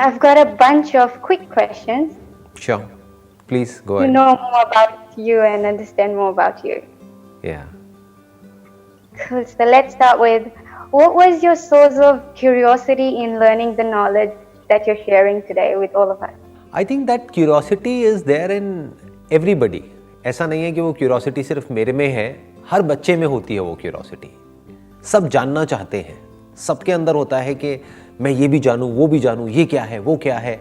I've got a bunch of quick questions Sure. Please go to ahead. know more about you and understand more about you. Yeah. Cool. So let's start with, what was your source of curiosity in learning the knowledge that you're sharing today with all of us? I think that curiosity is there in everybody. ऐसा नहीं है कि वो curiosity सिर्फ मेरे में है, हर बच्चे में होती है वो curiosity. सब जानना चाहते हैं, सबके अंदर होता है कि मैं ये भी जानूँ, वो भी जानूँ, ये क्या है, वो क्या है.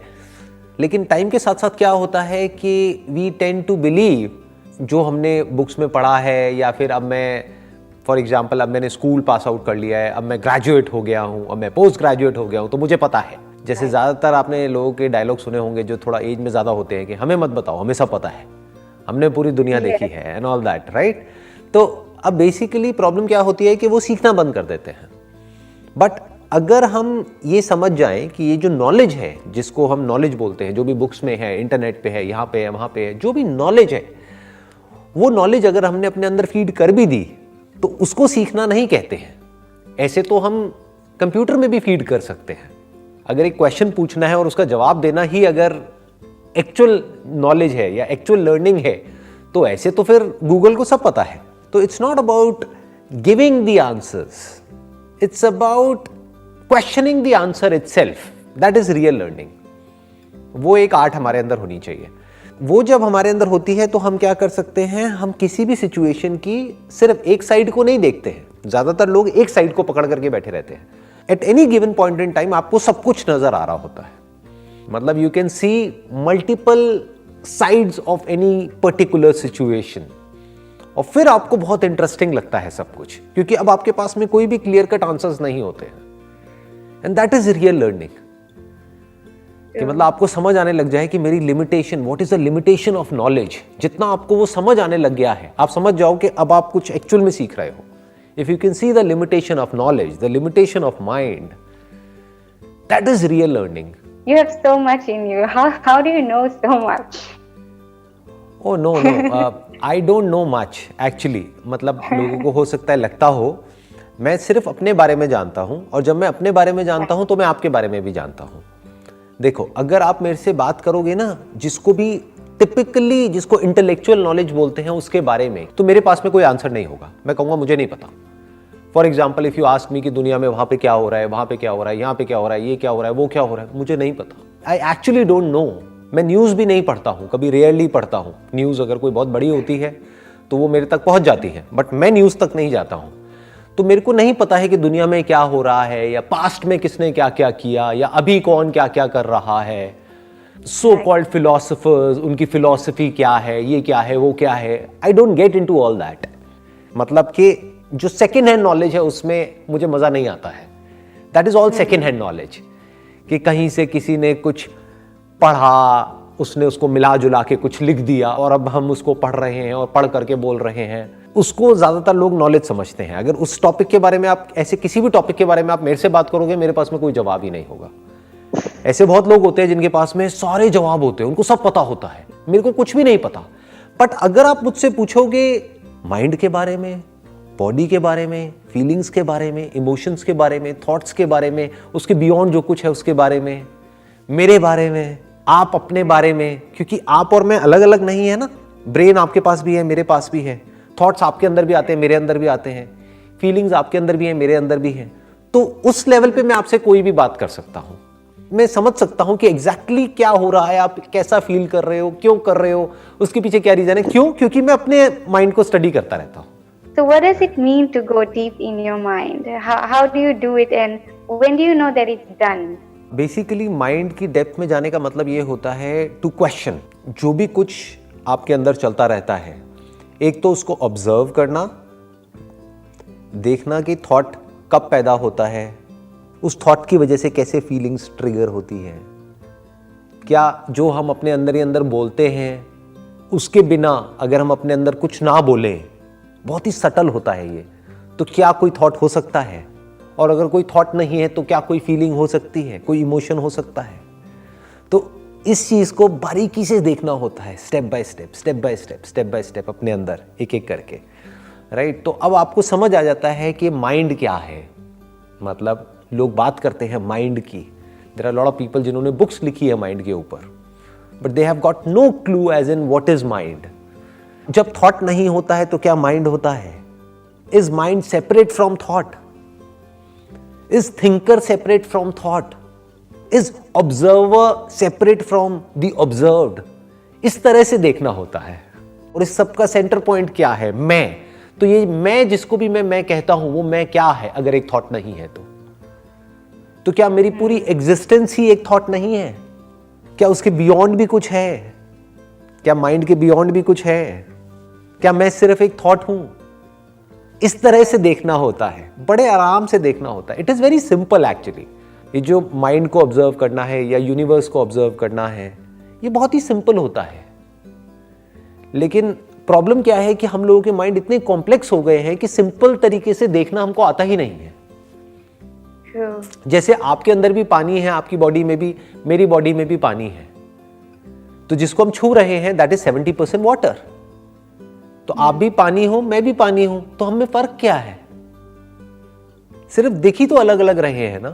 लेकिन टाइम के साथ साथ क्या होता है कि वी टेंड टू बिलीव जो हमने बुक्स में पढ़ा है, या फिर अब मैं फॉर एग्जाम्पल अब मैंने स्कूल पास आउट कर लिया है, अब मैं ग्रेजुएट हो गया हूँ, अब मैं पोस्ट ग्रेजुएट हो गया हूँ, तो मुझे पता है. जैसे ज़्यादातर आपने लोगों के डायलॉग सुने होंगे जो थोड़ा एज में ज़्यादा होते हैं कि हमें मत बताओ, हमें सब पता है, हमने पूरी दुनिया देखी है एंड ऑल दैट, राइट. तो अब बेसिकली प्रॉब्लम क्या होती है कि वो सीखना बंद कर देते हैं. बट अगर हम ये समझ जाएं कि ये जो नॉलेज है, जिसको हम नॉलेज बोलते हैं, जो भी बुक्स में है, इंटरनेट पे है, यहाँ पे है, वहाँ पे है, जो भी नॉलेज है, वो नॉलेज अगर हमने अपने अंदर फीड कर भी दी तो उसको सीखना नहीं कहते हैं. ऐसे तो हम कंप्यूटर में भी फीड कर सकते हैं. अगर एक क्वेश्चन पूछना है और उसका जवाब देना ही अगर एक्चुअल नॉलेज है या एक्चुअल लर्निंग है, तो ऐसे तो फिर गूगल को सब पता है. तो it's not about giving the answers, it's about questioning the answer itself. That is real learning. वो एक आर्ट हमारे अंदर होनी चाहिए. वो जब हमारे अंदर होती है तो हम क्या कर सकते हैं, हम किसी भी सिचुएशन की सिर्फ एक साइड को नहीं देखते हैं. ज्यादातर लोग एक साइड को पकड़ करके बैठे रहते हैं. At any given point in time आपको सब कुछ नजर आ रहा होता है. मतलब you can see multiple sides of any particular situation. और फिर आपको बहुत इंटरेस्टिंग लगता है सब कुछ, क्योंकि अब आपके पास में कोई भी क्लियर कट आंसर्स नहीं होते हैं. And that is real learning. कि मतलब आपको समझ आने लग जाए कि मेरी limitation, what is the limitation of knowledge. जितना आपको वो समझ आने लग गया है, आप समझ जाओ कि अब आप कुछ एक्चुअल में सीख रहे हो. If you can see the limitation of knowledge, the limitation of mind, that is real learning. You have so much in you. How do you know so much? Oh no, I don't know much actually. मतलब लोगों को हो सकता है लगता हो मैं सिर्फ अपने बारे में जानता हूं, और जब मैं अपने बारे में जानता हूं तो मैं आपके बारे में भी जानता हूं. देखो, अगर आप मेरे से बात करोगे ना, जिसको भी टिपिकली जिसको इंटेलेक्चुअल नॉलेज बोलते हैं उसके बारे में, तो मेरे पास में कोई आंसर नहीं होगा. मैं कहूँगा मुझे नहीं पता. For example if you ask me कि दुनिया में वहाँ पे क्या हो रहा है, वहाँ पे क्या हो रहा है, यहाँ पे क्या हो रहा है, ये क्या हो रहा है, वो क्या हो रहा है, मुझे नहीं पता. I actually don't know. मैं न्यूज़ भी नहीं पढ़ता हूँ, कभी रेयरली पढ़ता हूँ. न्यूज़ अगर कोई बहुत बड़ी होती है तो वो मेरे तक पहुँच जाती है, बट मैं न्यूज़ तक नहीं जाता हूँ. तो मेरे को नहीं पता है कि दुनिया में क्या हो रहा है, या पास्ट में किसने क्या क्या किया, या अभी कौन क्या क्या कर रहा है. सो कॉल्ड फिलोसफर्स, उनकी फिलोसफी क्या है, ये क्या है, वो क्या है. I don't get into all that. मतलब कि जो सेकेंड हैंड नॉलेज है उसमें मुझे मजा नहीं आता है. That is all second hand knowledge. कि कहीं से किसी ने कुछ पढ़ा, उसने उसको मिला जुला के कुछ लिख दिया, और अब हम उसको पढ़ रहे हैं और पढ़ करके बोल रहे हैं. उसको ज्यादातर लोग नॉलेज समझते हैं. अगर उस टॉपिक के बारे में आप, ऐसे किसी भी टॉपिक के बारे में आप मेरे से बात करोगे, मेरे पास में कोई जवाब ही नहीं होगा. ऐसे बहुत लोग होते हैं जिनके पास में सारे जवाब होते हैं, उनको सब पता होता है, मेरे को कुछ भी नहीं पता. बट अगर आप मुझसे पूछोगे माइंड के बारे में, बॉडी के बारे में, फीलिंग्स के बारे में, इमोशंस के बारे में, थॉट्स के बारे में, उसके बियॉन्ड जो कुछ है उसके बारे में, मेरे बारे में, आप अपने बारे में, क्योंकि आप और मैं अलग अलग नहीं है ना. ब्रेन आपके पास भी है, मेरे पास भी है. थॉट्स आपके अंदर भी आते हैं, मेरे अंदर भी आते हैं. फीलिंग्स आपके अंदर भी हैं, मेरे अंदर भी हैं. तो उस लेवल पे मैं आपसे कोई भी बात कर सकता हूं. मैं समझ सकता हूं कि एग्जैक्टली क्या हो रहा है, आप कैसा फील कर रहे हो, क्यों कर रहे हो, उसके पीछे क्या रीजन है. क्यों? क्योंकि मैं अपने माइंड को स्टडी करता रहता हूं. So what does it mean to go deep in your mind? How do you do it, and when do you know that it's done? Basically mind की डेप्थ में जाने का मतलब ये होता है टू क्वेश्चन. जो भी कुछ आपके अंदर चलता रहता है, एक तो उसको ऑब्जर्व करना, देखना कि थॉट कब पैदा होता है, उस थॉट की वजह से कैसे फीलिंग्स ट्रिगर होती है, क्या जो हम अपने अंदर ही अंदर बोलते हैं उसके बिना अगर हम अपने अंदर कुछ ना बोलें, बहुत ही सटल होता है ये, तो क्या कोई थॉट हो सकता है. और अगर कोई थॉट नहीं है तो क्या कोई फीलिंग हो सकती है, कोई इमोशन हो सकता है. तो इस चीज को बारीकी से देखना होता है, step by step, step by step, step by step, अपने अंदर एक एक करके, राइट. तो अब आपको समझ आ जाता है कि माइंड क्या है. मतलब लोग बात करते हैं माइंड की, there are lot of people जिन्होंने बुक्स लिखी है माइंड के ऊपर, but they have got no clue as in what is mind. जब थॉट नहीं होता है तो क्या माइंड होता है? Is mind separate from thought? Is thinker separate from thought? Is observer separate from the observed? इस तरह से देखना होता है. और इस सब का सेंटर पॉइंट क्या है? मैं. तो ये मैं जिसको भी मैं कहता हूं, वो मैं क्या है अगर एक थॉट नहीं है तो क्या मेरी पूरी एग्जिस्टेंस ही एक थॉट नहीं है? क्या उसके बियॉन्ड भी कुछ है? क्या माइंड के बियॉन्ड भी कुछ है? क्या मैं सिर्फ एक थॉट हूं? इस तरह से देखना होता है, बड़े आराम से देखना होता है. It is very simple actually. ये जो माइंड को ऑब्जर्व करना है या यूनिवर्स को ऑब्जर्व करना है, ये बहुत ही सिंपल होता है. लेकिन प्रॉब्लम क्या है कि हम लोगों के माइंड इतने कॉम्प्लेक्स हो गए हैं कि सिंपल तरीके से देखना हमको आता ही नहीं है. जैसे आपके अंदर भी पानी है, आपकी बॉडी में भी, मेरी बॉडी में भी पानी है, तो जिसको हम छू रहे हैं दैट इज 70% वाटर. तो आप भी पानी हो, मैं भी पानी हूं, तो हम में फर्क क्या है? सिर्फ दिख ही तो अलग अलग रहे हैं ना,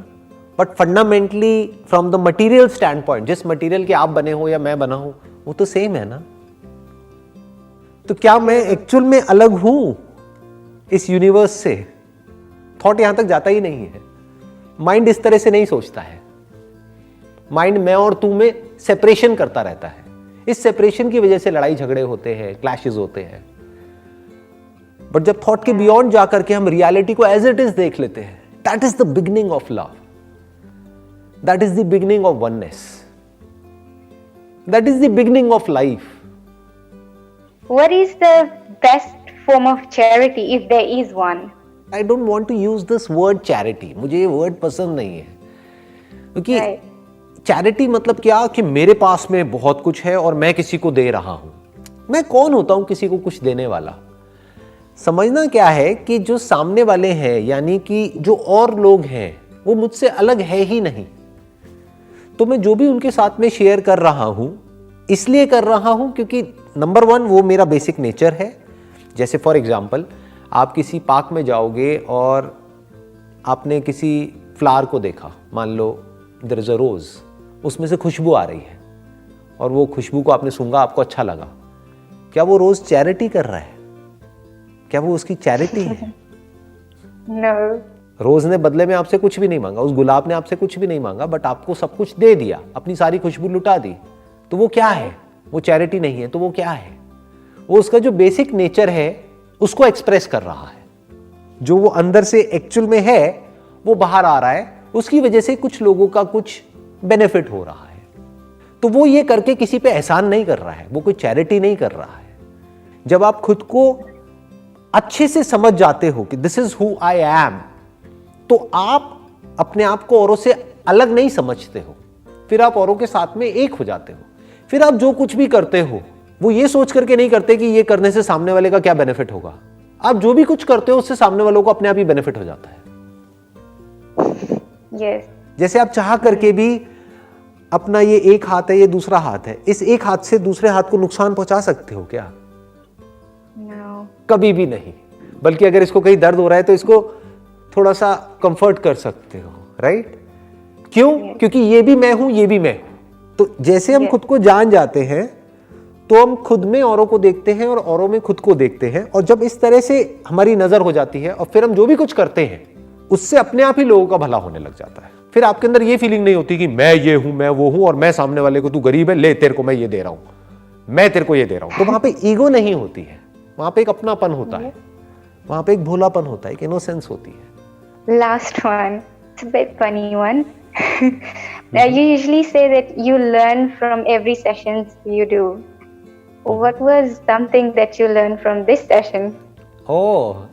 but fundamentally from the material stand point, जिस मटीरियल के आप बने हो या मैं बना हूं, वो तो सेम है ना. तो क्या मैं एक्चुअल में अलग हूं इस यूनिवर्स से? थॉट यहां तक जाता ही नहीं है. माइंड इस तरह से नहीं सोचता है. माइंड मैं और तू में सेपरेशन करता रहता है. इस सेपरेशन की वजह से लड़ाई झगड़े होते हैं, क्लैशेस होते हैं. बट जब थॉट के बियॉन्ड जाकर के हम रियलिटी को एज इट इज देख लेते हैं, that is the beginning of love. That is the beginning of oneness. That is the beginning of life. What is the best form of charity, if there is one? I don't want to use this word charity. मुझे ये word पसंद नहीं है, क्योंकि charity मतलब क्या कि मेरे पास में बहुत कुछ है और मैं किसी को दे रहा हूं. मैं कौन होता हूं किसी को कुछ देने वाला? समझना क्या है कि जो सामने वाले हैं, यानी कि जो और लोग हैं, वो मुझसे अलग है ही नहीं. तो मैं जो भी उनके साथ में शेयर कर रहा हूं, इसलिए कर रहा हूं क्योंकि नंबर 1 वो मेरा बेसिक नेचर है. जैसे फॉर एग्जाम्पल, आप किसी पार्क में जाओगे और आपने किसी फ्लावर को देखा, मान लो देयर इज अ रोज, उसमें से खुशबू आ रही है और वो खुशबू को आपने सूंघा, आपको अच्छा लगा. क्या वो रोज चैरिटी कर रहा है? क्या वो उसकी चैरिटी है? No. रोज ने बदले में आपसे कुछ भी नहीं मांगा, उस गुलाब ने आपसे कुछ भी नहीं मांगा, बट आपको सब कुछ दे दिया, अपनी सारी खुशबू लुटा दी. तो वो क्या है? वो चैरिटी नहीं है. तो वो क्या है? वो उसका जो बेसिक नेचर है उसको एक्सप्रेस कर रहा है. जो वो अंदर से एक्चुअल में है वो बाहर आ रहा है. उसकी वजह से कुछ लोगों का कुछ बेनिफिट हो रहा है. तो वो ये करके किसी पे एहसान नहीं कर रहा है, वो कोई चैरिटी नहीं कर रहा है. जब आप खुद को अच्छे से समझ जाते हो कि this is who I am, तो आप अपने आप को औरों से अलग नहीं समझते हो. फिर आप औरों के साथ में एक हो जाते हो. फिर आप जो कुछ भी करते हो वो ये सोच करके नहीं करते कि ये करने से सामने वाले का क्या बेनिफिट होगा. आप जो भी कुछ करते हो उससे सामने वालों को अपने आप ही बेनिफिट हो जाता है. Yes. जैसे आप चाह करके भी अपना ये एक हाथ है, ये दूसरा हाथ है, इस एक हाथ से दूसरे हाथ को नुकसान पहुंचा सकते हो क्या? No. कभी भी नहीं. बल्कि अगर इसको कहीं दर्द हो रहा है तो इसको थोड़ा सा कंफर्ट कर सकते हो. राइट? क्यों? क्योंकि ये भी मैं हूं, ये भी मैं हूं. तो जैसे हम खुद को जान जाते हैं तो हम खुद में औरों को देखते हैं और औरों में खुद को देखते हैं. और जब इस तरह से हमारी नजर हो जाती है और फिर हम जो भी कुछ करते हैं उससे अपने आप ही लोगों का भला होने लग जाता है. फिर आपके अंदर ये फीलिंग नहीं होती कि मैं ये हूं, मैं वो हूं और मैं सामने वाले को, तू गरीब है, ले तेरे को मैं ये दे रहा हूं, मैं तेरे को ये दे रहा हूं. तो वहां पे ईगो नहीं होती है, वहां पे एक अपनापन होता है, वहां पे एक भोलापन होता है, एक इनोसेंस होती है. Last one. It's a bit funny one. You usually say that you learn from every sessions you do. What was something that you learned from this session? Oh,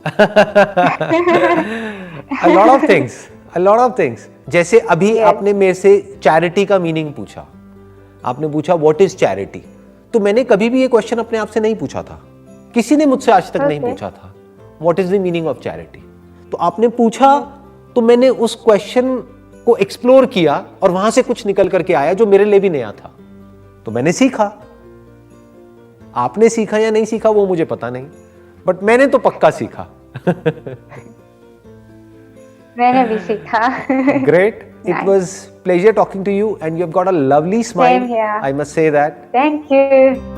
a lot of things. जैसे अभी आपने मेरे से charity का meaning पूछा, आपने पूछा what is charity. तो मैंने कभी भी ये क्वेश्चन अपने आप से नहीं पूछा था, किसी ने मुझसे आज तक नहीं पूछा था what is the meaning of charity. तो आपने पूछा तो मैंने उस क्वेश्चन को एक्सप्लोर किया और वहां से कुछ निकल करके आया जो मेरे लिए भी नया था. तो मैंने सीखा. आपने सीखा या नहीं सीखा वो मुझे पता नहीं, बट मैंने तो पक्का सीखा. मैंने भी सीखा. Great. It was pleasure talking to you, and you've got a lovely smile. Same here. I must say that. Thank you.